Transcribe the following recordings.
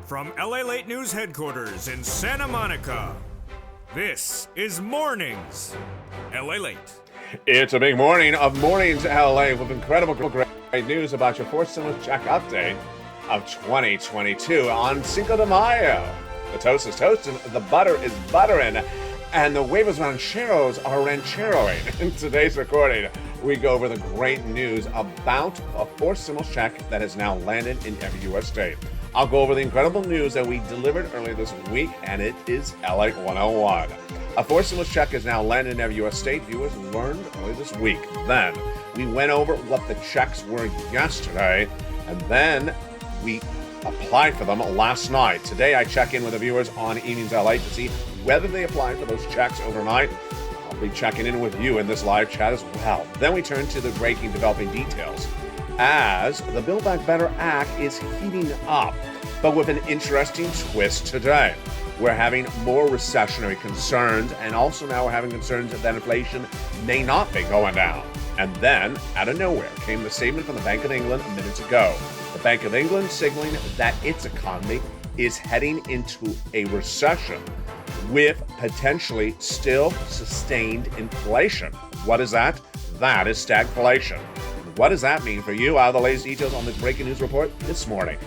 From LALATE News Headquarters in Santa Monica, this is Mornings LALATE. It's a big morning of Mornings LA with incredible great news about your fourth stimulus check update of 2022 on Cinco de Mayo. The toast is toasting, the butter is buttering, and the huevos rancheros are rancheroing. In today's recording, we go over the great news about a fourth stimulus check that has now landed in every U.S. state. I'll go over the incredible news that we delivered earlier this week, and it is LA 101. A fourth stimulus check is now landed in every U.S. state. Viewers learned earlier this week. Then we went over what the checks were yesterday, and then we applied for them last night. Today I check in with the viewers on Evenings LA to see whether they applied for those checks overnight. I'll be checking in with you in this live chat as well. Then we turn to the breaking developing details as the Build Back Better Act is heating up, but with an interesting twist today. We're having more recessionary concerns, and also now we're having concerns that inflation may not be going down. And then, out of nowhere, came the statement from the Bank of England minutes ago. The Bank of England signaling that its economy is heading into a recession with potentially still sustained inflation. What is that? That is stagflation. What does that mean for you? Out of the latest details on this breaking news report this morning.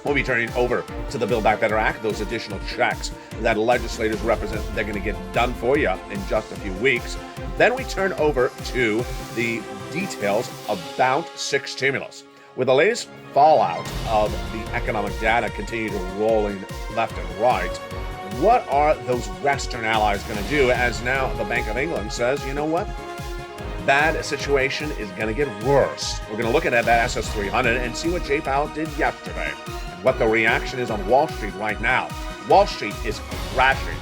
We'll be turning over to the Build Back Better Act, those additional checks that legislators represent they're going to get done for you in just a few weeks. Then we turn over to the details about six stimulus. With the latest fallout of the economic data continuing to rolling left and right, what are those Western allies going to do as now the Bank of England says, you know what? Bad situation is going to get worse. We're going to look at that SS300 and see what Jay Powell did yesterday and what the reaction is on Wall Street right now. Wall Street is crashing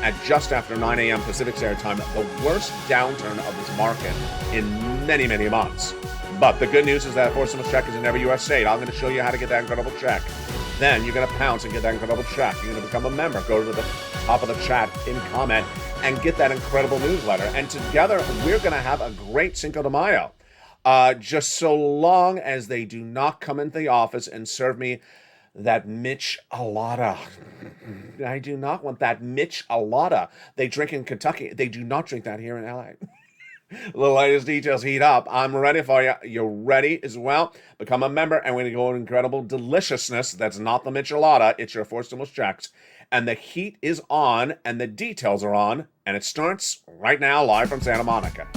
at just after 9 a.m. Pacific Standard Time, the worst downturn of this market in many, many months. But the good news is that fourth stimulus check is in every U.S. state. I'm going to show you how to get that incredible check. Then you're going to pounce and get that incredible check. You're going to become a member. Go to the top of the chat, in comment, and get that incredible newsletter. And together, we're going to have a great Cinco de Mayo. Just so long as they do not come into the office and serve me that michelada. I do not want that michelada. They drink in Kentucky. They do not drink that here in LA. The latest details heat up. I'm ready for you. You're ready as well. Become a member, and we're going to go incredible deliciousness. That's not the michelada. It's your four stimulus checks. And the heat is on, and the details are on, and it starts right now, live from Santa Monica.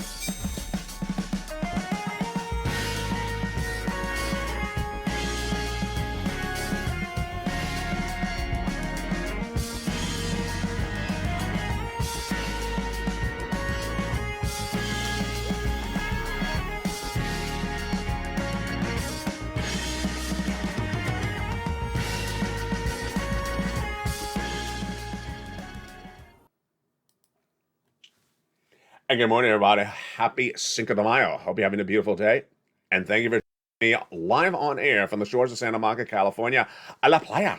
And good morning, everybody. Happy Cinco de Mayo. Hope you're having a beautiful day. And thank you for joining me live on air from the shores of Santa Monica, California, a la playa,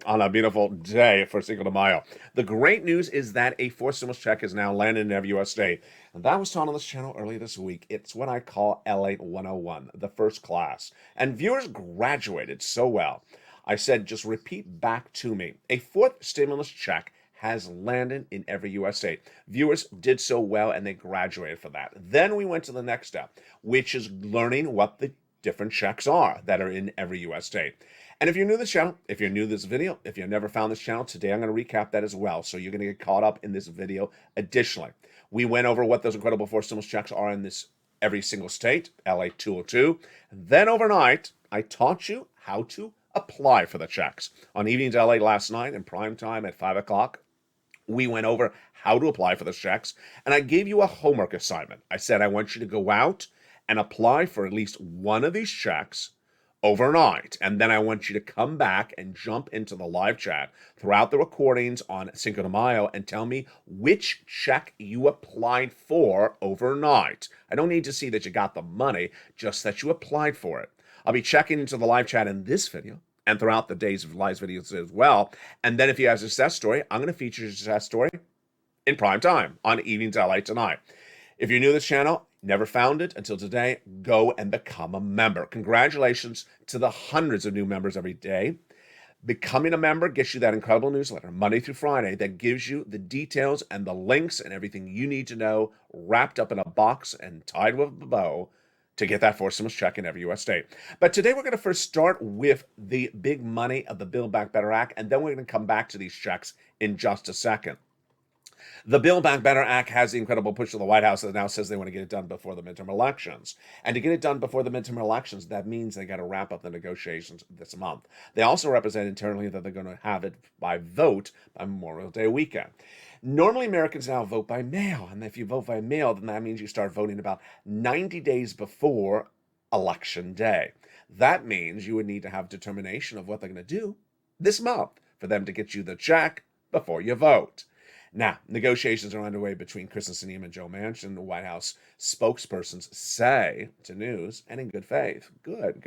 on a beautiful day for Cinco de Mayo. The great news is that a fourth stimulus check is now landed in every U.S. state. And that was taught on this channel earlier this week. It's what I call LA 101, the first class. And viewers graduated so well. I said, just repeat back to me. A fourth stimulus check has landed in every U.S. state. Viewers did so well, and they graduated for that. Then we went to the next step, which is learning what the different checks are that are in every U.S. state. And if you're new to this channel, if you're new to this video, if you've never found this channel, today I'm going to recap that as well. So you're going to get caught up in this video. Additionally, we went over what those incredible four stimulus checks are in this every single state, LA 202. And then overnight, I taught you how to apply for the checks. On Evenings LA last night in prime time at 5 o'clock, we went over how to apply for the checks, and I gave you a homework assignment. I said, I want you to go out and apply for at least one of these checks overnight, and then I want you to come back and jump into the live chat throughout the recordings on Cinco de Mayo and tell me which check you applied for overnight. I don't need to see that you got the money, just that you applied for it. I'll be checking into the live chat in this video and throughout the days of live videos as well. And then if you have a success story, I'm going to feature your success story in prime time on Evenings LA tonight. If you're new to this channel, never found it until today, go and become a member. Congratulations to the hundreds of new members every day. Becoming a member gets you that incredible newsletter Monday through Friday that gives you the details and the links and everything you need to know wrapped up in a box and tied with a bow to get that fourth stimulus check in every U.S. state. But today we're going to first start with the big money of the Build Back Better Act, and then we're going to come back to these checks in just a second. The Build Back Better Act has the incredible push of the White House that now says they want to get it done before the midterm elections. And to get it done before the midterm elections, that means they got to wrap up the negotiations this month. They also represent internally that they're going to have it by vote by Memorial Day weekend. Normally, Americans now vote by mail. And if you vote by mail, then that means you start voting about 90 days before Election Day. That means you would need to have determination of what they're going to do this month for them to get you the check before you vote. Now, negotiations are underway between Kristen Sinema and Joe Manchin, the White House spokespersons say to news, and in good faith. Good.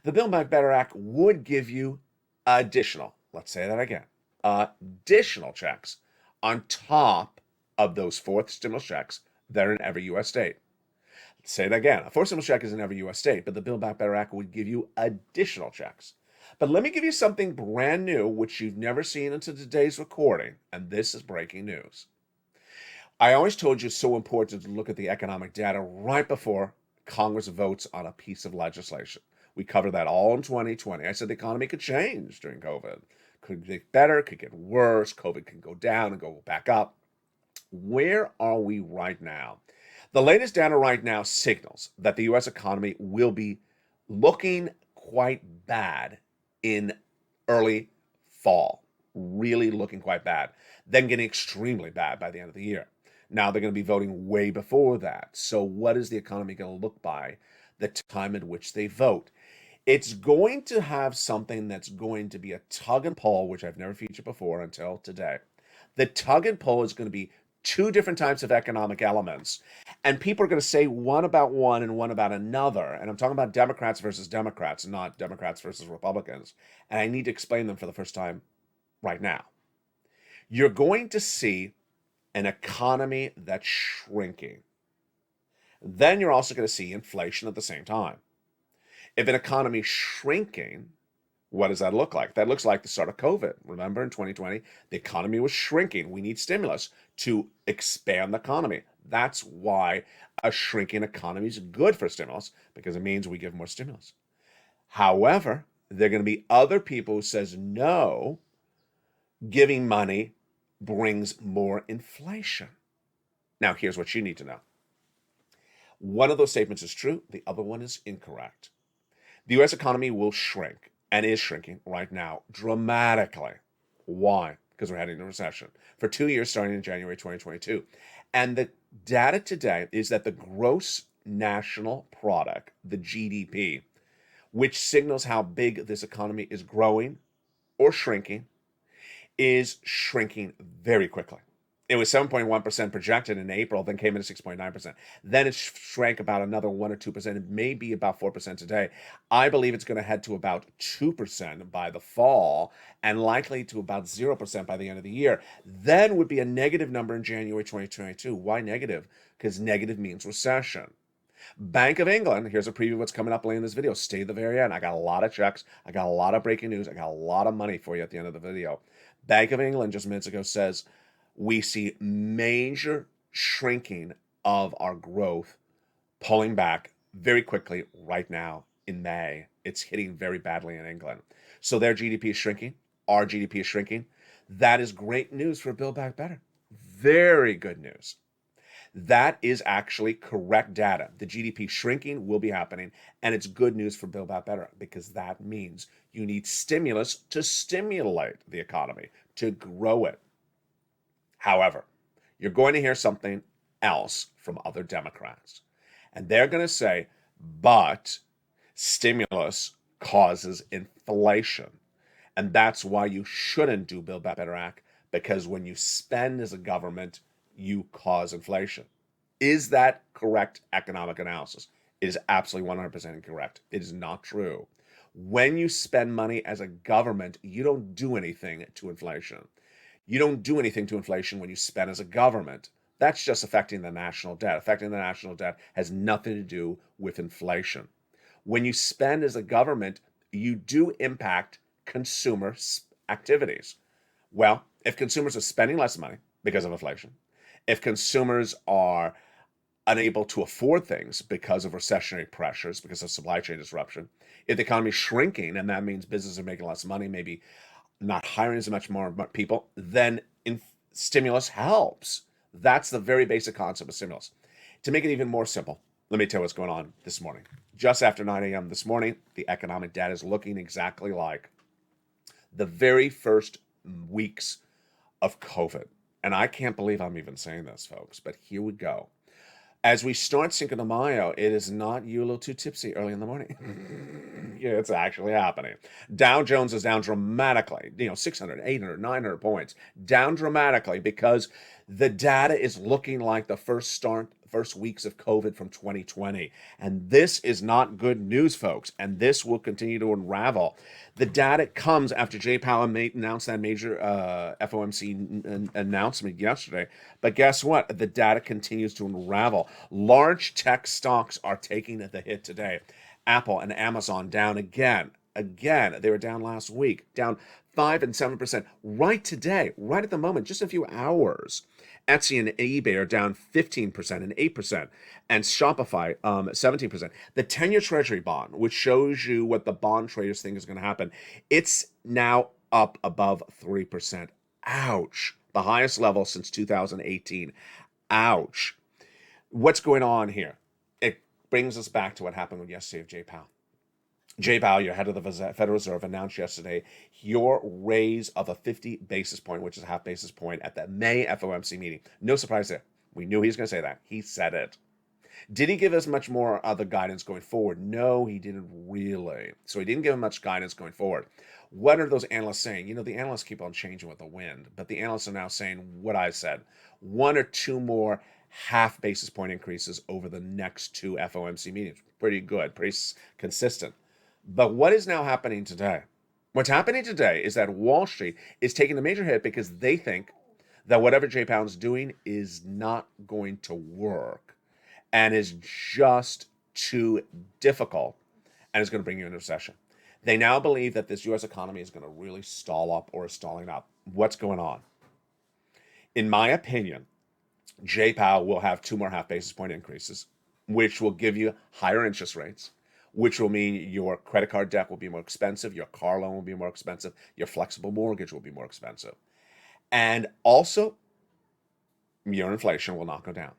The Build Back Better Act would give you additional, let's say that again, additional checks on top of those fourth stimulus checks that are in every U.S. state. Let's say it again. A fourth stimulus check is in every U.S. state, but the Build Back Better Act would give you additional checks. But let me give you something brand new, which you've never seen until today's recording, and this is breaking news. I always told you it's so important to look at the economic data right before Congress votes on a piece of legislation. We covered that all in 2020. I said the economy could change during COVID. Could get better, could get worse, COVID can go down and go back up. Where are we right now? The latest data right now signals that the U.S. economy will be looking quite bad in early fall, really looking quite bad, then getting extremely bad by the end of the year. Now they're going to be voting way before that. So what is the economy going to look by the time at which they vote? It's going to have something that's going to be a tug and pull, which I've never featured before until today. The tug and pull is going to be two different types of economic elements. And people are going to say one about one and one about another. And I'm talking about Democrats versus Democrats, not Democrats versus Republicans. And I need to explain them for the first time right now. You're going to see an economy that's shrinking. Then you're also going to see inflation at the same time. If an economy is shrinking, what does that look like? That looks like the start of COVID. Remember in 2020, the economy was shrinking. We need stimulus to expand the economy. That's why a shrinking economy is good for stimulus, because it means we give more stimulus. However, there are going to be other people who says no, giving money brings more inflation. Now, here's what you need to know. One of those statements is true. The other one is incorrect. The U.S. economy will shrink and is shrinking right now dramatically. Why? Because we're heading into recession for 2 years starting in January 2022. And the data today is that the gross national product, the GDP, which signals how big this economy is growing or shrinking, is shrinking very quickly. It was 7.1% projected in April, then came in at 6.9%. Then it shrank about another 1 or 2%. It may be about 4% today. I believe it's going to head to about 2% by the fall and likely to about 0% by the end of the year. Then would be a negative number in January 2022. Why negative? Because negative means recession. Bank of England, here's a preview of what's coming up later in this video. Stay to the very end. I got a lot of checks. I got a lot of breaking news. I got a lot of money for you at the end of the video. Bank of England just minutes ago says, we see major shrinking of our growth, pulling back very quickly right now in May. It's hitting very badly in England. So their GDP is shrinking. Our GDP is shrinking. That is great news for Build Back Better. Very good news. That is actually correct data. The GDP shrinking will be happening, and it's good news for Build Back Better because that means you need stimulus to stimulate the economy, to grow it. However, you're going to hear something else from other Democrats. And they're going to say, but stimulus causes inflation. And that's why you shouldn't do Build Back Better Act, because when you spend as a government, you cause inflation. Is that correct economic analysis? It is absolutely 100% incorrect. It is not true. When you spend money as a government, you don't do anything to inflation. You don't do anything to inflation when you spend as a government. That's just affecting the national debt. Affecting the national debt has nothing to do with inflation. When you spend as a government, you do impact consumer activities. Well, if consumers are spending less money because of inflation, if consumers are unable to afford things because of recessionary pressures, because of supply chain disruption, if the economy is shrinking and that means businesses are making less money, maybe not hiring as much more people, then stimulus helps. That's the very basic concept of stimulus. To make it even more simple, let me tell you what's going on this morning. Just after 9 a.m. this morning, the economic data is looking exactly like the very first weeks of COVID. And I can't believe I'm even saying this, folks, but here we go. As we start Cinco de Mayo, it is not you a little too tipsy early in the morning. Yeah, it's actually happening. Dow Jones is down dramatically, 600, 800, 900 points. Down dramatically because the data is looking like the first weeks of COVID from 2020. And this is not good news, folks. And this will continue to unravel. The data comes after Jay Powell announced that major FOMC announcement yesterday. But guess what? The data continues to unravel. Large tech stocks are taking the hit today. Apple and Amazon down again. They were down last week, down 5 and 7% right today, right at the moment, just a few hours. Etsy and eBay are down 15% and 8%, and Shopify 17%. The 10-year Treasury bond, which shows you what the bond traders think is going to happen, it's now up above 3%. Ouch. The highest level since 2018. Ouch. What's going on here? It brings us back to what happened yesterday with Jay Powell. Jay Powell, your head of the Federal Reserve, announced yesterday your raise of a 50 basis point, which is a half basis point, at the May FOMC meeting. No surprise there. We knew he was going to say that. He said it. Did he give us much more other guidance going forward? No, he didn't really. So he didn't give him much guidance going forward. What are those analysts saying? The analysts keep on changing with the wind, but the analysts are now saying what I said. 1 or 2 more half basis point increases over the next 2 FOMC meetings. Pretty good, pretty consistent. But what is now happening today? What's happening today is that Wall Street is taking a major hit because they think that whatever Jay Powell's doing is not going to work and is just too difficult and is going to bring you into recession. They now believe that this U.S. economy is going to really stall up or is stalling up. What's going on? In my opinion, Jay Powell will have 2 more half basis point increases, which will give you higher interest rates, which will mean your credit card debt will be more expensive, your car loan will be more expensive, your flexible mortgage will be more expensive. And also, your inflation will not go down.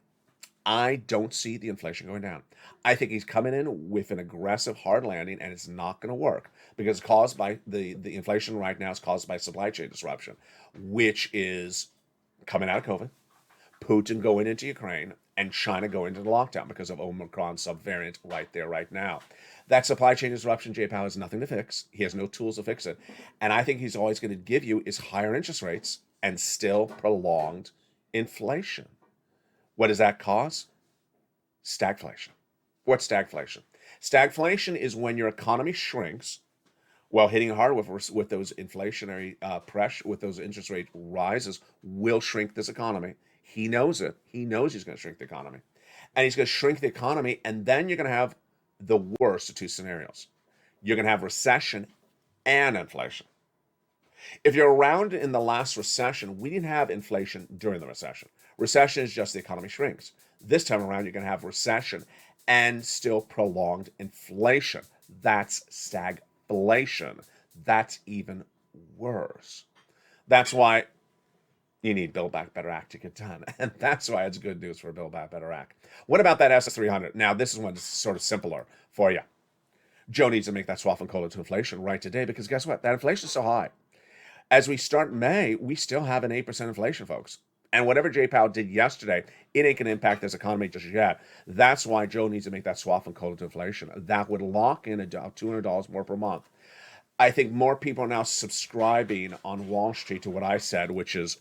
I don't see the inflation going down. I think he's coming in with an aggressive hard landing, and it's not going to work because it's caused by the inflation right now is caused by supply chain disruption, which is coming out of COVID, Putin going into Ukraine, and China going into lockdown because of Omicron subvariant right there, right now. That supply chain disruption, Jay Powell has nothing to fix. He has no tools to fix it. And I think he's always going to give you is higher interest rates and still prolonged inflation. What does that cause? Stagflation. What's stagflation? Stagflation is when your economy shrinks while hitting hard with those inflationary pressure, with those interest rate rises, will shrink this economy. He knows it. He knows he's going to shrink the economy. And he's going to shrink the economy, and then you're going to have the worst of 2 scenarios. You're going to have recession and inflation. If you're around in the last recession, we didn't have inflation during the recession. Recession is just the economy shrinks. This time around, you're going to have recession and still prolonged inflation. That's stagflation. That's even worse. That's why you need Build Back Better Act to get done. And that's why it's good news for Build Back Better Act. What about that S300? Now, this is one that's sort of simpler for you. Joe needs to make that swap and call it to inflation right today because guess what? That inflation is so high. As we start May, we still have an 8% inflation, folks. And whatever Jay Powell did yesterday, it ain't going to impact this economy just yet. That's why Joe needs to make that swap and call it to inflation. That would lock in $200 more per month. I think more people are now subscribing on Wall Street to what I said, which is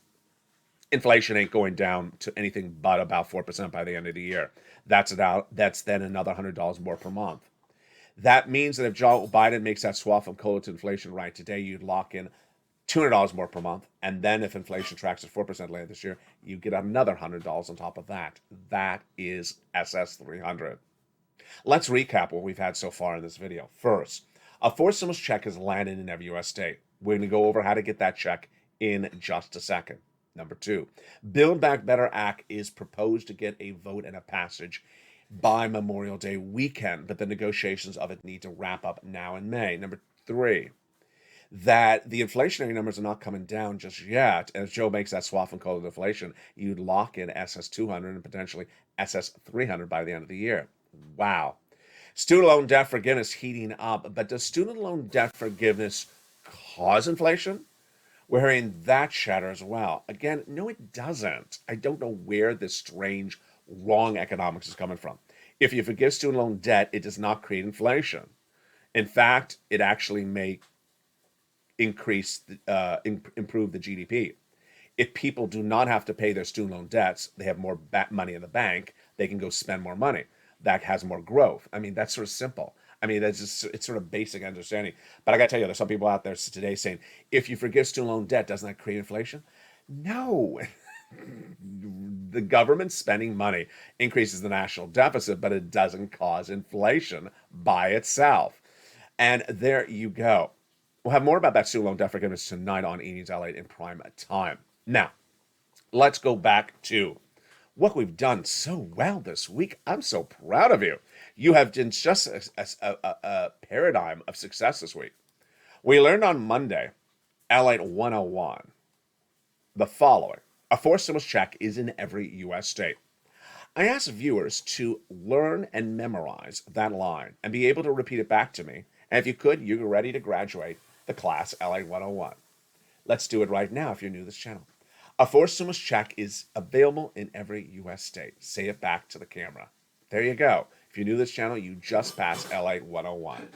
inflation ain't going down to anything but about 4% by the end of the year. That's then another $100 more per month. That means that if Joe Biden makes that swap from COLA to inflation right today, you'd lock in $200 more per month. And then if inflation tracks at 4% later this year, you get another $100 on top of that. That is SS300. Let's recap what we've had so far in this video. First, A fourth stimulus check has landed in every U.S. state. We're going to go over how to get that check in just a second. Number two, Build Back Better Act is proposed to get a vote and a passage by Memorial Day weekend, but the negotiations of it need to wrap up now in May. Number three, that the inflationary numbers are not coming down just yet. And as Joe makes that swath and call it inflation, you'd lock in SS 200 and potentially SS 300 by the end of the year. Wow. Student loan debt forgiveness heating up, but does student loan debt forgiveness cause inflation? We're hearing that chatter as well. Again, no, it doesn't. I don't know where this strange, wrong economics is coming from. If you forgive student loan debt, it does not create inflation. In fact, it actually may improve the GDP. If people do not have to pay their student loan debts, they have more money in the bank, they can go spend more money. That has more growth. I mean, that's sort of simple. I mean, that's just, it's sort of basic understanding. But I got to tell you, there's some people out there today saying, if you forgive student loan debt, doesn't that create inflation? No. The government spending money increases the national deficit, but it doesn't cause inflation by itself. And there you go. We'll have more about that student loan debt forgiveness tonight on E! News LALATE in prime time. Now, let's go back to what we've done so well this week. I'm so proud of you. You have done just a paradigm of success this week. We learned on Monday, LALATE 101, the following. A fourth stimulus check is in every U.S. state. I asked viewers to learn and memorize that line and be able to repeat it back to me. And if you could, you're ready to graduate the class LALATE 101. Let's do it right now if you're new to this channel. A fourth stimulus check is available in every U.S. state. Say it back to the camera. There you go. If you're new to this channel, you just passed LALATE 101.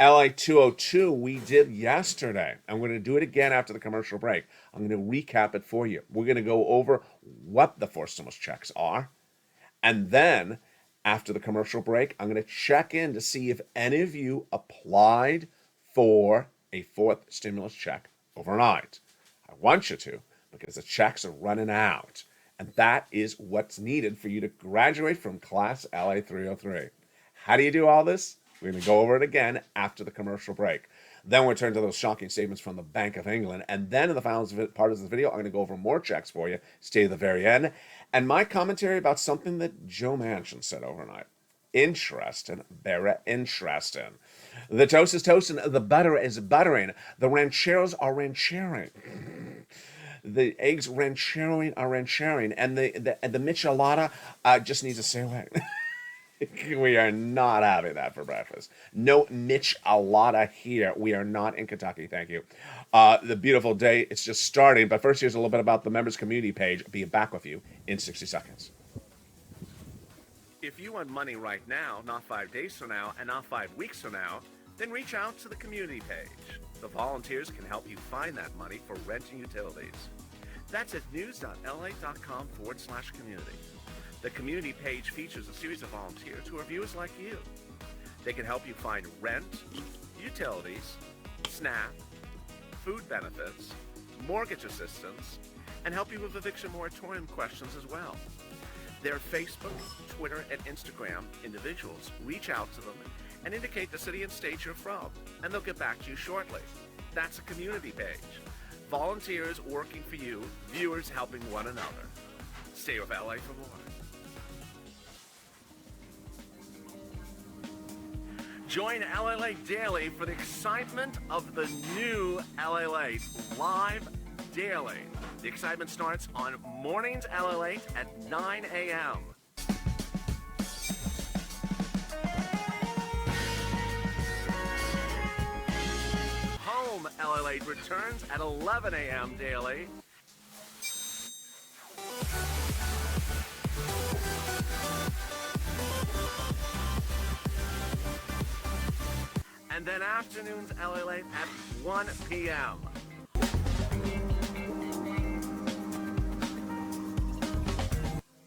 LALATE 202 we did yesterday. I'm going to do it again after the commercial break. I'm going to recap it for you. We're going to go over what the fourth stimulus checks are. And then, after the commercial break, I'm going to check in to see if any of you applied for a fourth stimulus check overnight. I want you to, because the checks are running out. And that is what's needed for you to graduate from Class LA 303. How do you do all this? We're going to go over it again after the commercial break. Then we'll turn to those shocking statements from the Bank of England. And then in the final part of the video, I'm going to go over more checks for you. Stay to the very end. And my commentary about something that Joe Manchin said overnight. Interesting. Very interesting. The toast is toasting. The butter is buttering. The rancheros are ranchering. The eggs rancheroing are ranchering. And the michelada just needs to stay away. We are not having that for breakfast. No michelada here. We are not in Kentucky, thank you. The beautiful day, it's just starting. But first, here's a little bit about the members community page. I'll be back with you in 60 seconds. If you want money right now, not 5 days from now, and not 5 weeks from now, then reach out to the community page. The volunteers can help you find that money for rent and utilities. That's at news.lalate.com/community. The community page features a series of volunteers who are viewers like you. They can help you find rent, utilities, SNAP, food benefits, mortgage assistance, and help you with eviction moratorium questions as well. Their Facebook, Twitter, and Instagram individuals reach out to them and indicate the city and state you're from, and they'll get back to you shortly. That's a community page. Volunteers working for you, viewers helping one another. Stay with LA for more. Join LALATE Daily for the excitement of the new LALATE live daily. The excitement starts on Mornings LALATE at 9 a.m. Home LALATE returns at 11 a.m. daily. And then afternoons LALATE at 1 p.m.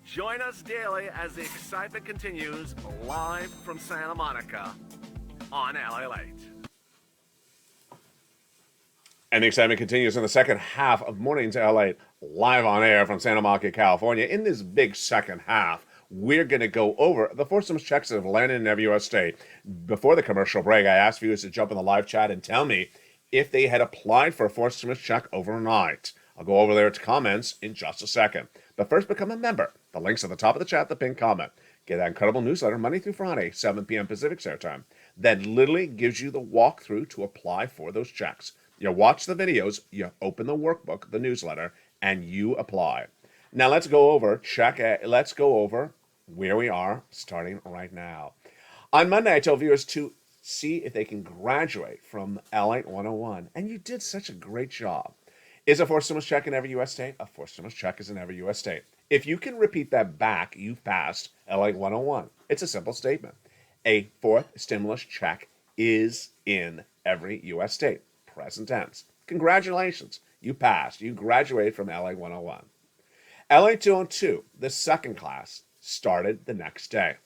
Join us daily as the excitement continues live from Santa Monica on LALATE. And the excitement continues in the second half of Mornings LALATE live on air from Santa Monica, California. In this big second half, we're going to go over the four stimulus checks that have landed in every U.S. state. Before the commercial break, I asked viewers to jump in the live chat and tell me if they had applied for a fourth stimulus check overnight. I'll go over there to comments in just a second. But first, become a member. The link's at the top of the chat, the pinned comment. Get that incredible newsletter Monday through Friday, 7 p.m. Pacific Standard Time. That literally gives you the walkthrough to apply for those checks. You watch the videos, you open the workbook, the newsletter, and you apply. Now let's go over where we are starting right now. On Monday, I told viewers to see if they can graduate from LATE 101, and you did such a great job. Is a fourth stimulus check in every U.S. state? A fourth stimulus check is in every U.S. state. If you can repeat that back, you've passed LATE 101. It's a simple statement. A fourth stimulus check is in every U.S. state. Present tense. Congratulations. You passed. You graduated from LATE 101. LATE 202, the second class, started the next day.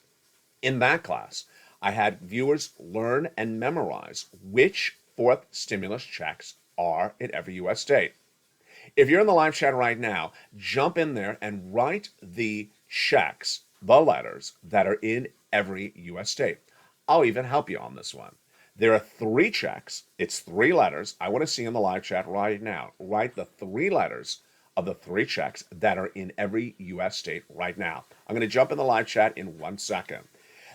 In that class, I had viewers learn and memorize which fourth stimulus checks are in every U.S. state. If you're in the live chat right now, jump in there and write the checks, the letters that are in every U.S. state. I'll even help you on this one. There are 3 checks. It's 3 letters. I want to see in the live chat right now. Write the 3 letters of the 3 checks that are in every U.S. state right now. I'm going to jump in the live chat in 1 second.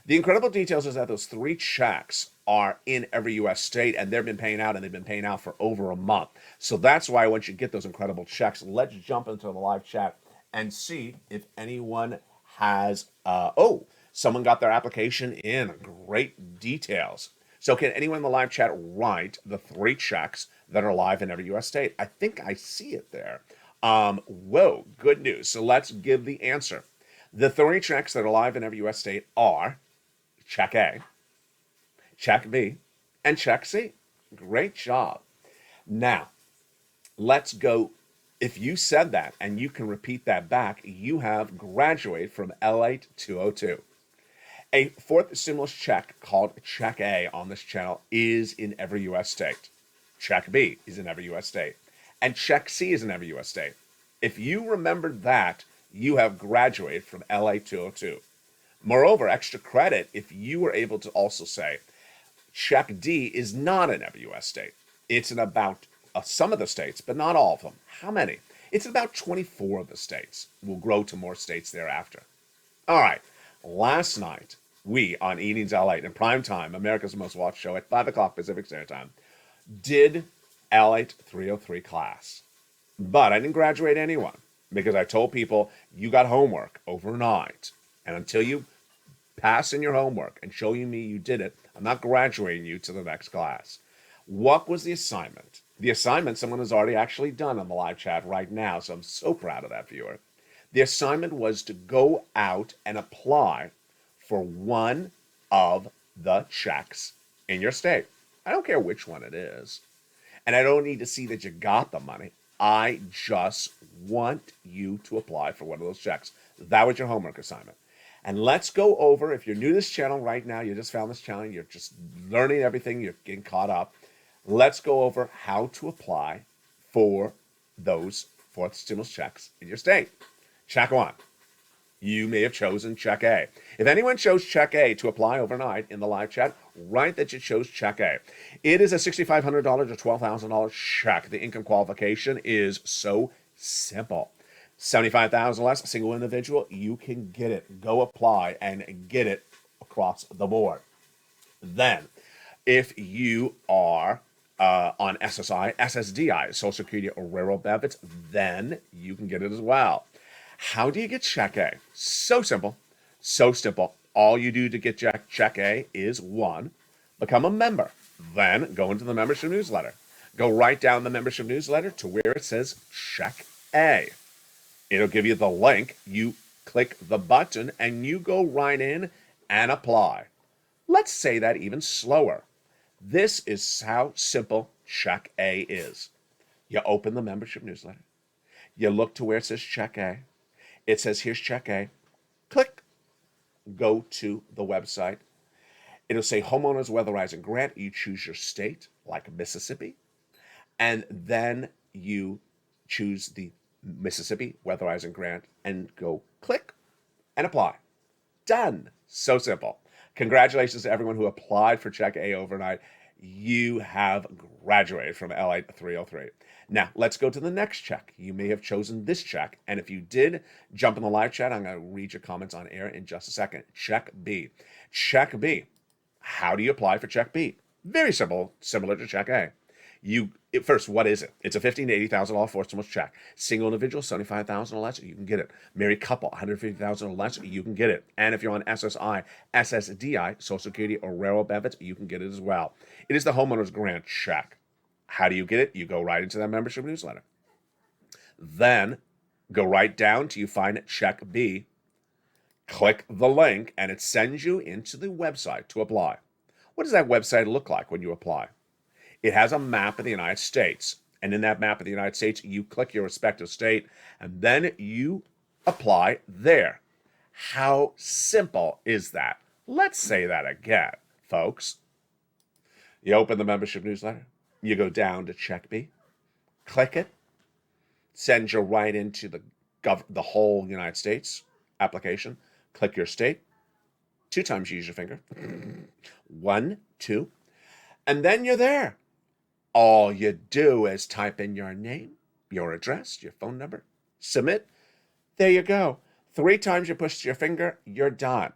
The incredible details is that those 3 checks are in every U.S. state, and they've been paying out, and they've been paying out for over a month. So that's why once you get those incredible checks, let's jump into the live chat and see if anyone has, someone got their application in. Great details. So can anyone in the live chat write the 3 checks that are live in every U.S. state? I think I see it there. Whoa, good news. So let's give the answer. The 3 checks that are live in every U.S. state are Check A, Check B, and Check C. Great job. Now, let's go. If you said that and you can repeat that back, you have graduated from LATE 202. A fourth stimulus check called Check A on this channel is in every U.S. state. Check B is in every U.S. state. And Check C is in every U.S. state. If you remembered that, you have graduated from LATE 202. Moreover, extra credit if you were able to also say Check D is not in every U.S. state. It's in about some of the states, but not all of them. How many? It's in about 24 of the states. We'll grow to more states thereafter. All right. Last night, we on Evenings LATE in prime time, America's Most Watched show at 5 o'clock Pacific Standard Time, did LATE 303 class. But I didn't graduate anyone because I told people you got homework overnight. And until you pass in your homework and show me you did it, I'm not graduating you to the next class. What was the assignment? The assignment someone has already actually done on the live chat right now, so I'm so proud of that viewer. The assignment was to go out and apply for one of the checks in your state. I don't care which one it is. And I don't need to see that you got the money. I just want you to apply for one of those checks. That was your homework assignment. And let's go over, if you're new to this channel right now, you just found this channel, you're just learning everything, you're getting caught up. Let's go over how to apply for those fourth stimulus checks in your state. Check 1. You may have chosen Check A. If anyone chose Check A to apply overnight in the live chat, write that you chose Check A. It is a $6,500 to $12,000 check. The income qualification is so simple. $75,000 less, a single individual, you can get it. Go apply and get it across the board. Then, if you are on SSI, SSDI, Social Security or Railroad benefits, then you can get it as well. How do you get Check A? So simple. So simple. All you do to get Check A is 1, become a member. Then go into the membership newsletter. Go right down the membership newsletter to where it says Check A. It'll give you the link. You click the button and you go right in and apply. Let's say that even slower. This is how simple Check A is. You open the membership newsletter. You look to where it says Check A. It says, here's Check A. Click. Go to the website. It'll say Homeowners Weatherizing Grant. You choose your state, like Mississippi. And then you choose the Mississippi Weatherizing Grant and go click and apply. done. So simple. Congratulations to everyone who applied for Check A overnight. You have graduated from LALATE 303. Now, let's go to the next check. You may have chosen this check, and if you did, jump in the live chat. I'm going to read your comments on air in just a second. Check B. Check B. How do you apply for Check B? Very simple, similar to Check A. First, what is it? It's a $15,000 to $80,000 forced stimulus check. Single individual, $75,000 or less, you can get it. Married couple, $150,000 or less, you can get it. And if you're on SSI, SSDI, Social Security, or railroad benefits, you can get it as well. It is the homeowner's grant check. How do you get it? You go right into that membership newsletter. Then go right down till you find Check B. Click the link, and it sends you into the website to apply. What does that website look like when you apply? It has a map of the United States. And in that map of the United States, you click your respective state, and then you apply there. How simple is that? Let's say that again, folks. You open the membership newsletter. You go down to Check B. Click it. Sends you right into the whole United States application. Click your state. 2 times you use your finger. 1, 2. And then you're there. All you do is type in your name, your address, your phone number, submit. There you go. 3 times you push your finger, you're done.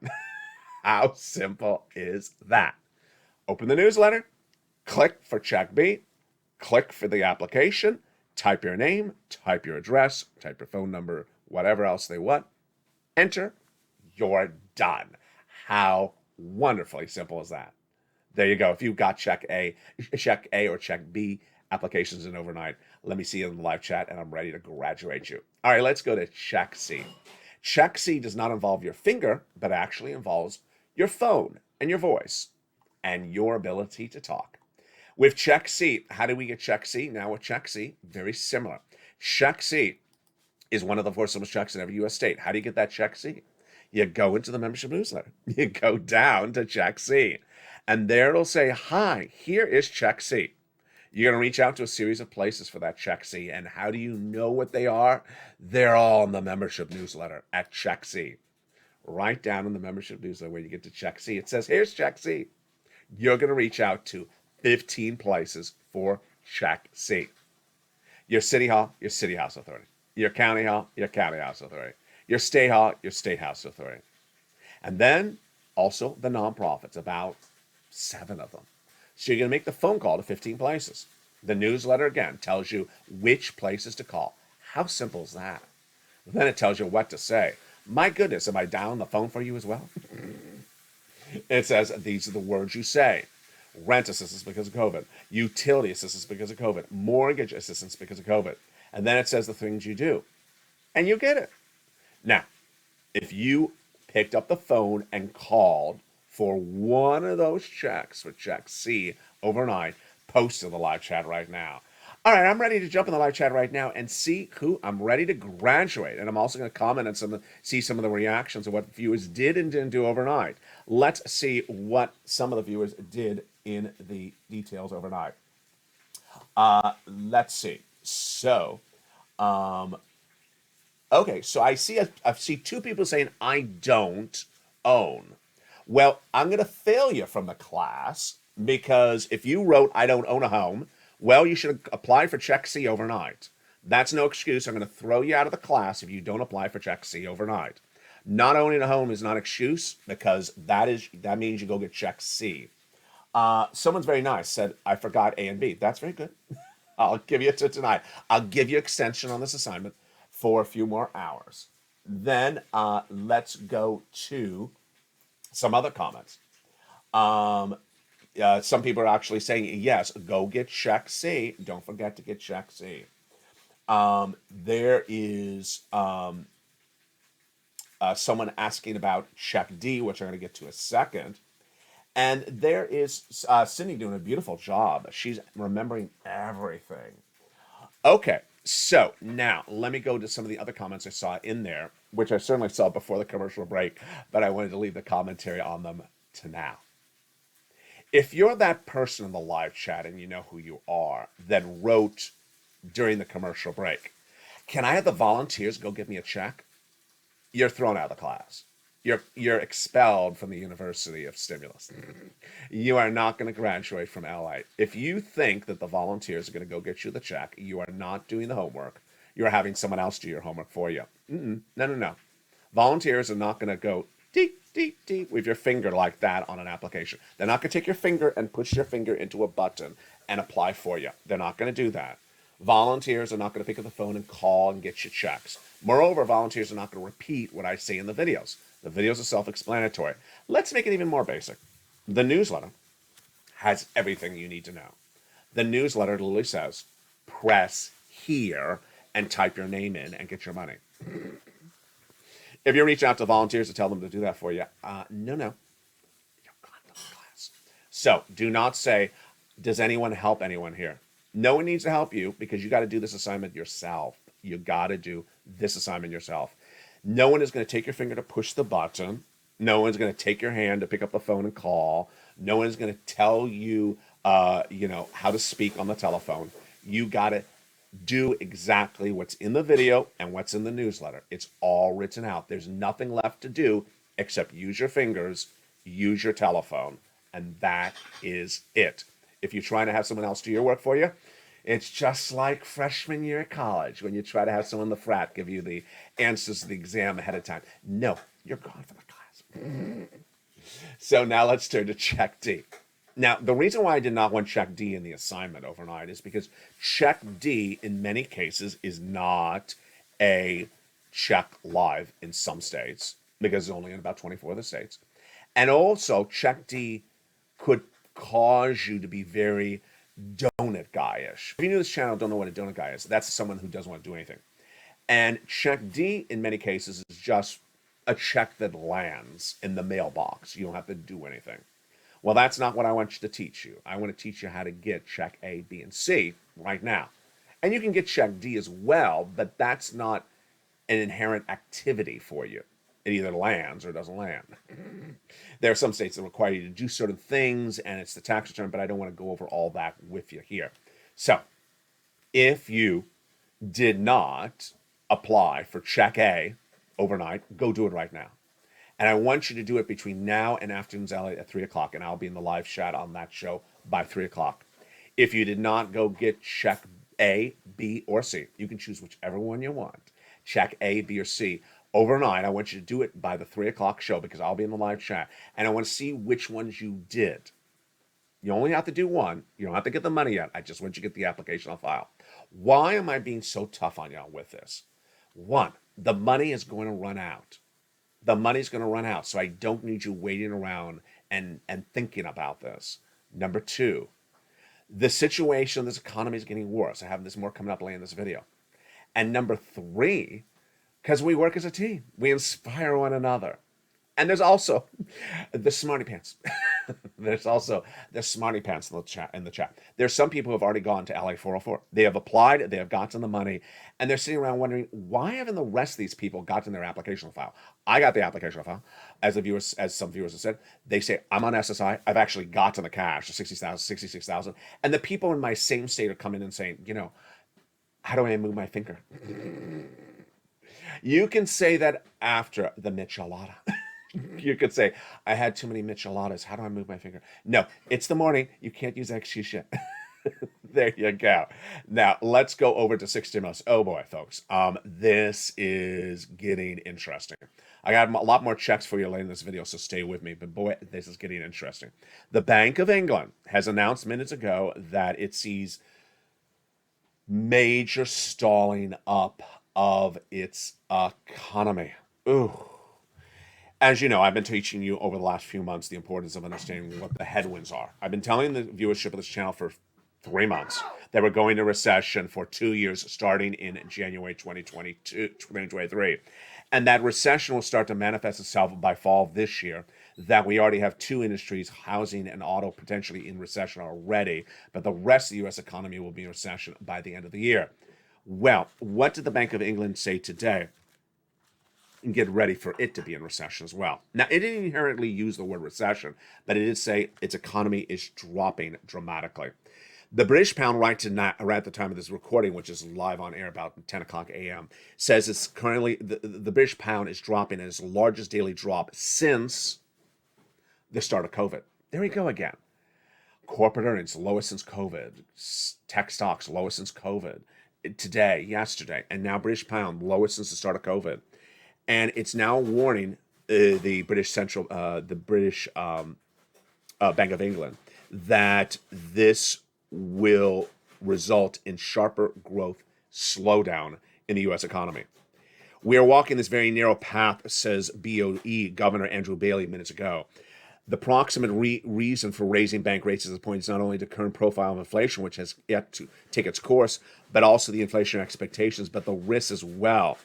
How simple is that? Open the newsletter, click for Check B, click for the application, type your name, type your address, type your phone number, whatever else they want, enter, you're done. How wonderfully simple is that? There you go. If you've got Check A or Check B applications in overnight, let me see you in the live chat, and I'm ready to graduate you. All right, let's go to Check C. Check C does not involve your finger, but actually involves your phone and your voice and your ability to talk. With Check C, how do we get Check C? Now with Check C, very similar. Check C is one of the 4 stimulus checks in every U.S. state. How do you get that Check C? You go into the membership newsletter. You go down to Check C. And there it'll say, hi, here is Check C. You're going to reach out to a series of places for that Check C. And how do you know what they are? They're all in the membership newsletter at Check C. Right down in the membership newsletter where you get to Check C, it says, here's Check C. You're going to reach out to 15 places for Check C. Your city hall, your city house authority. Your county hall, your county house authority. Your state hall, your state house authority. And then also the nonprofits, about 7 of them. So you're going to make the phone call to 15 places. The newsletter, again, tells you which places to call. How simple is that? Then it tells you what to say. My goodness, am I down the phone for you as well? It says these are the words you say. Rent assistance because of COVID. Utility assistance because of COVID. Mortgage assistance because of COVID. And then it says the things you do. And you get it. Now, if you picked up the phone and called for one of those checks for Check C overnight, post to the live chat right now. All right, I'm ready to jump in the live chat right now and see who I'm ready to graduate. And I'm also going to comment on see some of the reactions of what viewers did and didn't do overnight. Let's see what some of the viewers did in the details overnight. Let's see. So, okay, so I see 2 people saying I don't own. Well, I'm going to fail you from the class because if you wrote I don't own a home, well, you should apply for Check C overnight. That's no excuse. I'm going to throw you out of the class if you don't apply for Check C overnight. Not owning a home is not an excuse because that means you go get Check C. Someone's very nice, said, I forgot A and B. That's very good. I'll give you to tonight. I'll give you extension on this assignment for a few more hours. Then let's go to some other comments. Some people are actually saying, yes, go get Check C. Don't forget to get Check C. There is someone asking about Check D, which I'm going to get to a second. And there is Cindy doing a beautiful job. She's remembering everything. Okay, so now let me go to some of the other comments I saw in there, which I certainly saw before the commercial break, but I wanted to leave the commentary on them to now. If you're that person in the live chat and you know who you are that wrote during the commercial break, can I have the volunteers go get me a check? You're thrown out of the class. You're expelled from the University of Stimulus. You are not going to graduate from LA. If you think that the volunteers are going to go get you the check, you are not doing the homework. You're having someone else do your homework for you. No, no, no. Volunteers are not going to go deep, deep, deep with your finger like that on an application. They're not going to take your finger and push your finger into a button and apply for you. They're not going to do that. Volunteers are not going to pick up the phone and call and get you checks. Moreover, volunteers are not going to repeat what I say in the videos. The videos are self-explanatory. Let's make it even more basic. The newsletter has everything you need to know. The newsletter literally says, press here and type your name in and get your money. If you reach out to volunteers to tell them to do that for you, no. You're gone from the class. So do not say, does anyone help anyone here? No one needs to help you because you got to do this assignment yourself. You got to do this assignment yourself. No one is going to take your finger to push the button. No one's going to take your hand to pick up the phone and call. No one's going to tell you, how to speak on the telephone. You got to do exactly what's in the video and what's in the newsletter. It's all written out. There's nothing left to do except use your fingers, use your telephone, and that is it. If you're trying to have someone else do your work for you, it's just like freshman year at college when you try to have someone in the frat give you the answers to the exam ahead of time. No, you're gone from the class. So now let's turn to check D. Now, the reason why I did not want check D in the assignment overnight is because check D in many cases is not a check live in some states because it's only in about 24 of the states. And also check D could cause you to be very donut guy-ish. If you new to this channel, don't know what a donut guy is, that's someone who doesn't want to do anything. And check D in many cases is just a check that lands in the mailbox. You don't have to do anything. Well, that's not what I want you to teach you. I want to teach you how to get check A, B, and C right now. And you can get check D as well, but that's not an inherent activity for you. It either lands or doesn't land. There are some states that require you to do certain things, and it's the tax return, but I don't want to go over all that with you here. So, if you did not apply for check A overnight, go do it right now. And I want you to do it between now and Afternoons LA at 3 o'clock, and I'll be in the live chat on that show by 3 o'clock. If you did not go get check A, B, or C, you can choose whichever one you want. Check A, B, or C. Overnight, I want you to do it by the 3 o'clock show because I'll be in the live chat. And I want to see which ones you did. You only have to do one. You don't have to get the money yet. I just want you to get the application on file. Why am I being so tough on y'all with this? One, the money is going to run out. The money's going to run out, so I don't need you waiting around and thinking about this. Number two, the situation of this economy is getting worse. I have this more coming up later in this video. And number three, because we work as a team. We inspire one another. And there's also the smarty pants. There's also the smarty pants in the chat. There's some people who have already gone to LA 404. They have applied, they have gotten the money, and they're sitting around wondering, why haven't the rest of these people gotten their application file? I got the application file. As some viewers have said, they say, I'm on SSI. I've actually gotten the cash, the 60,000, 66,000. And the people in my same state are coming in and saying, how do I move my finger? You can say that after the michelada. You could say, I had too many micheladas. How do I move my finger? No, it's the morning. You can't use that excuse yet. There you go. Now, let's go over to 6 stimulus. Oh, boy, folks. This is getting interesting. I got a lot more checks for you later in this video, so stay with me. But, boy, this is getting interesting. The Bank of England has announced minutes ago that it sees major stalling up of its economy. Ooh. As you know, I've been teaching you over the last few months the importance of understanding what the headwinds are. I've been telling the viewership of this channel for 3 months that we're going into recession for 2 years, starting in January 2023. And that recession will start to manifest itself by fall of this year, that we already have 2 industries, housing and auto, potentially in recession already, but the rest of the U.S. economy will be in recession by the end of the year. Well, what did the Bank of England say today? And get ready for it to be in recession as well. Now, it didn't inherently use the word recession, but it did say its economy is dropping dramatically. The British pound right tonight, right at the time of this recording, which is live on air about 10 o'clock a.m., says it's currently, the British pound is dropping at its largest daily drop since the start of COVID. There we go again. Corporate earnings, lowest since COVID. Tech stocks, lowest since COVID. Today, yesterday, and now British pound, lowest since the start of COVID. And it's now warning the British Bank of England that this will result in sharper growth slowdown in the U.S. economy. We are walking this very narrow path, says BOE Governor Andrew Bailey minutes ago. The proximate reason for raising bank rates is points not only to current profile of inflation, which has yet to take its course, but also the inflation expectations, but the risks as well.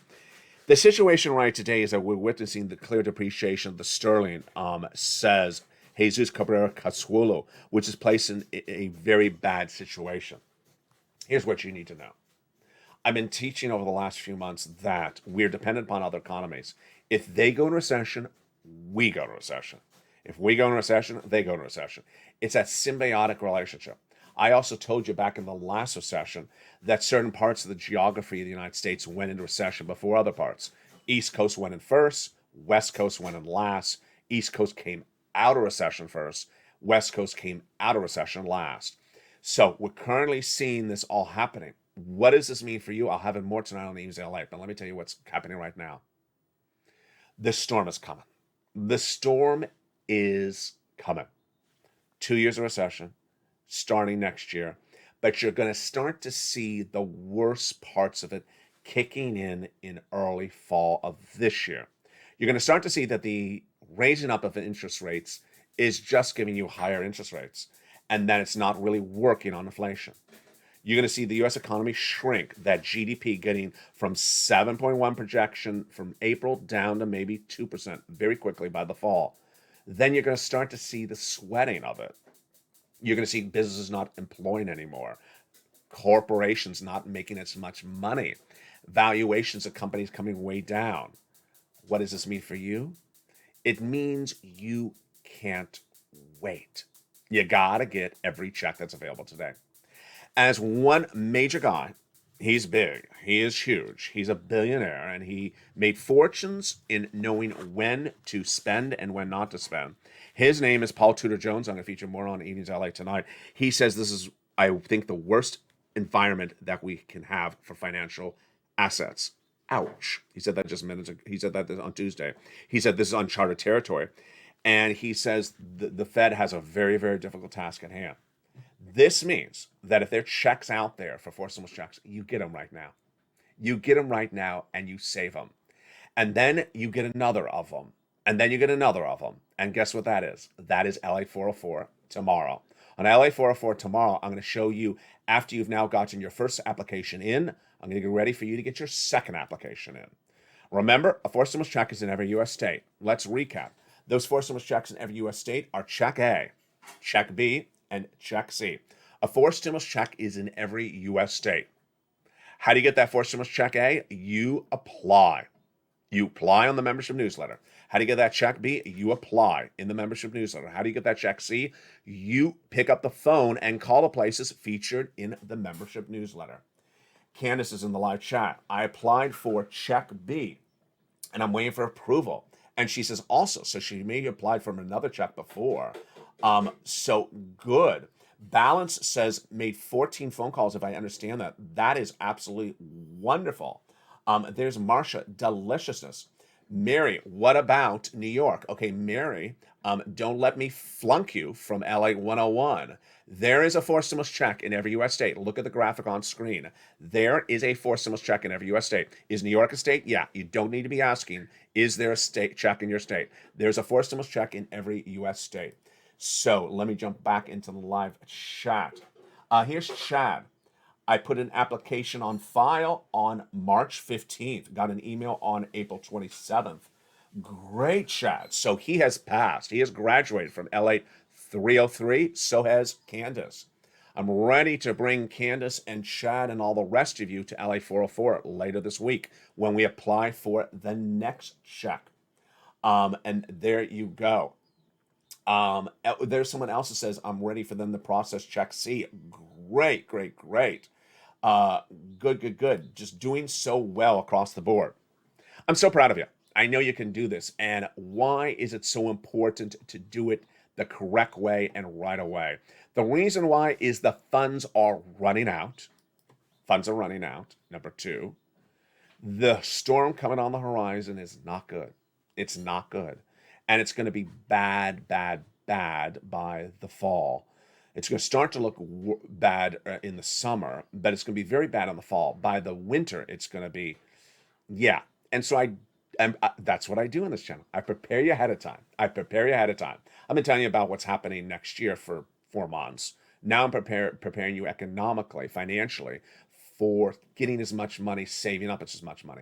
The situation right today is that we're witnessing the clear depreciation of the sterling, says Jesus Cabrera Casulo, which is placed in a very bad situation. Here's what you need to know. I've been teaching over the last few months that we're dependent upon other economies. If they go in recession, we go to recession. If we go in recession, they go in recession. It's that symbiotic relationship. I also told you back in the last recession that certain parts of the geography of the United States went into recession before other parts. East Coast went in first, West Coast went in last. East Coast came out of recession first, West Coast came out of recession last. So we're currently seeing this all happening. What does this mean for you? I'll have it more tonight on the News LA, but let me tell you what's happening right now. The storm is coming. The storm is coming. 2 years of recession starting next year, but you're going to start to see the worst parts of it kicking in early fall of this year. You're going to start to see that the raising up of interest rates is just giving you higher interest rates, and that it's not really working on inflation. You're going to see the U.S. economy shrink, that GDP getting from 7.1 projection from April down to maybe 2% very quickly by the fall. Then you're going to start to see the sweating of it. You're going to see businesses not employing anymore, corporations not making as much money, valuations of companies coming way down. What does this mean for you? It means you can't wait. You got to get every check that's available today. As one major guy, he's big, he is huge, he's a billionaire, and he made fortunes in knowing when to spend and when not to spend. His name is Paul Tudor Jones. I'm going to feature more on Evenings LA tonight. He says this is, I think, the worst environment that we can have for financial assets. Ouch. He said that just minutes ago. He said that on Tuesday. He said this is uncharted territory. And he says the Fed has a very, very difficult task at hand. This means that if there are checks out there for forced stimulus checks, you get them right now. You get them right now and you save them. And then you get another of them. And then you get another of them. And guess what that is? That is LA 404 tomorrow. On LA 404 tomorrow, I'm going to show you, after you've now gotten your first application in, I'm going to get ready for you to get your second application in. Remember, a forced stimulus check is in every U.S. state. Let's recap. Those forced stimulus checks in every U.S. state are Check A, Check B, and Check C. A forced stimulus check is in every U.S. state. How do you get that forced stimulus check A? You apply. You apply on the membership newsletter. How do you get that check B? You apply in the membership newsletter. How do you get that check C? You pick up the phone and call the places featured in the membership newsletter. Candace is in the live chat. I applied for check B and I'm waiting for approval. And she says also, so she may have applied for another check before. So good. Balance says made 14 phone calls, if I understand that. That is absolutely wonderful. There's Marsha, deliciousness. Mary, what about New York? Okay, Mary, don't let me flunk you from LA 101. There is a forced stimulus check in every U.S. state. Look at the graphic on screen. There is a forced stimulus check in every U.S. state. Is New York a state? Yeah, you don't need to be asking, is there a state check in your state? There's a forced stimulus check in every U.S. state. So let me jump back into the live chat. Here's Chad. I put an application on file on March 15th. Got an email on April 27th. Great, Chad. So he has passed. He has graduated from LA 303. So has Candace. I'm ready to bring Candace and Chad and all the rest of you to LA 404 later this week when we apply for the next check. And there you go. There's someone else that says, I'm ready for them to process check C. great, great, great. Good. Just doing so well across the board. I'm so proud of you. I know you can do this. And why is it so important to do it the correct way and right away? The reason why is the funds are running out. Funds are running out. Number two, the storm coming on the horizon is not good. It's not good. And it's going to be bad by the fall. It's going to start to look bad in the summer, but it's going to be very bad in the fall. By the winter, it's going to be, yeah. And so that's what I do in this channel. I prepare you ahead of time. I've been telling you about what's happening next year for 4 months. Now I'm preparing you economically, financially, for getting as much money, saving up as much money.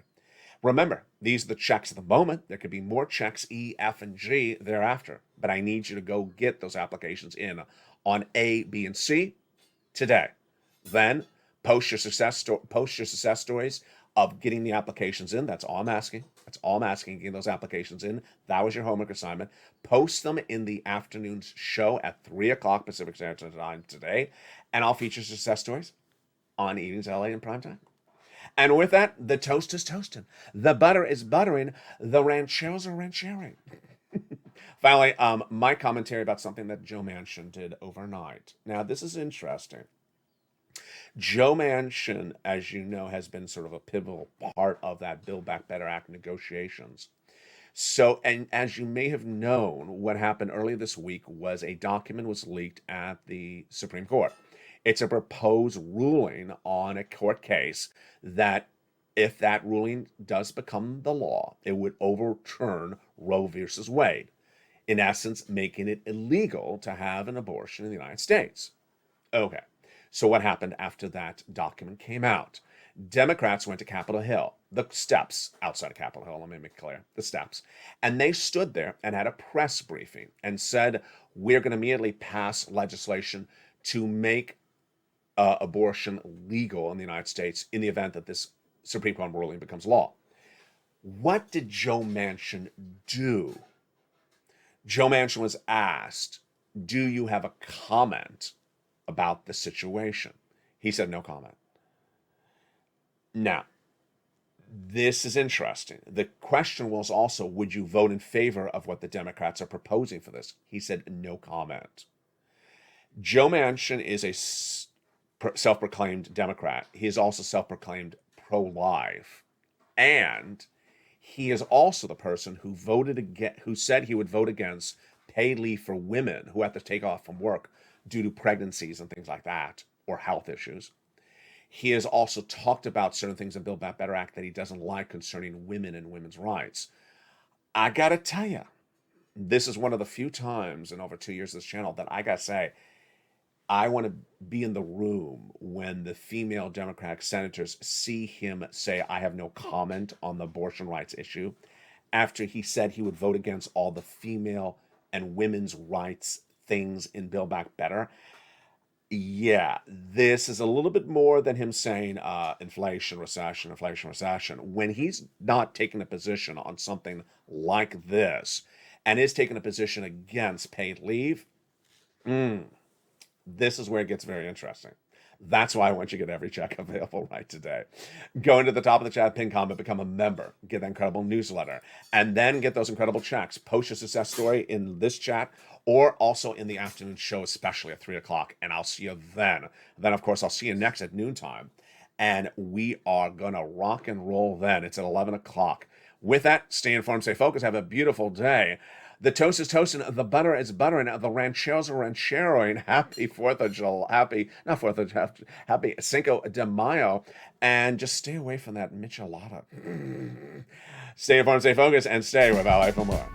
Remember, these are the checks at the moment. There could be more checks E, F, and G thereafter. But I need you to go get those applications in on A, B, and C today. Then post your success stories of getting the applications in. That's all I'm asking. Getting those applications in. That was your homework assignment. Post them in the afternoon show at 3 o'clock Pacific Standard Time today. And I'll feature success stories on Evenings LA in prime time. And with that, the toast is toasting. The butter is buttering. The rancheros are ranchering. Finally, my commentary about something that Joe Manchin did overnight. Now, this is interesting. Joe Manchin, as you know, has been sort of a pivotal part of that Build Back Better Act negotiations. So, and as you may have known, what happened earlier this week was a document was leaked at the Supreme Court. It's a proposed ruling on a court case that if that ruling does become the law, it would overturn Roe versus Wade, in essence, making it illegal to have an abortion in the United States. Okay, so what happened after that document came out? Democrats went to Capitol Hill, the steps outside of Capitol Hill, let me make it clear, the steps, and they stood there and had a press briefing and said, we're going to immediately pass legislation to make abortion legal in the United States in the event that this Supreme Court ruling becomes law. What did Joe Manchin do? Joe Manchin was asked, do you have a comment about the situation? He said no comment. Now, this is interesting. The question was also, would you vote in favor of what the Democrats are proposing for this? He said no comment. Joe Manchin is a self-proclaimed Democrat. He is also self-proclaimed pro-life. And he is also the person who who said he would vote against paid leave for women who have to take off from work due to pregnancies and things like that, or health issues. He has also talked about certain things in Build Back Better Act that he doesn't like concerning women and women's rights. I gotta tell you, this is one of the few times in over 2 years of this channel that I gotta say, I want to be in the room when the female Democratic senators see him say, I have no comment on the abortion rights issue, after he said he would vote against all the female and women's rights things in Build Back Better. Yeah, this is a little bit more than him saying inflation, recession. When he's not taking a position on something like this and is taking a position against paid leave, this is where it gets very interesting. That's why I want you to get every check available right today. Go into the top of the chat, pin comment, become a member, get that incredible newsletter, and then get those incredible checks. Post your success story in this chat or also in the afternoon show, especially at 3 o'clock, and I'll see you then. Then, of course, I'll see you next at noontime, and we are going to rock and roll then. It's at 11 o'clock. With that, stay informed, stay focused, have a beautiful day. The toast is toasting, the butter is buttering, the rancheros are rancheroing. Happy 4th of July, happy Cinco de Mayo, and just stay away from that michelada. Stay informed, stay focused, and stay with LA for more.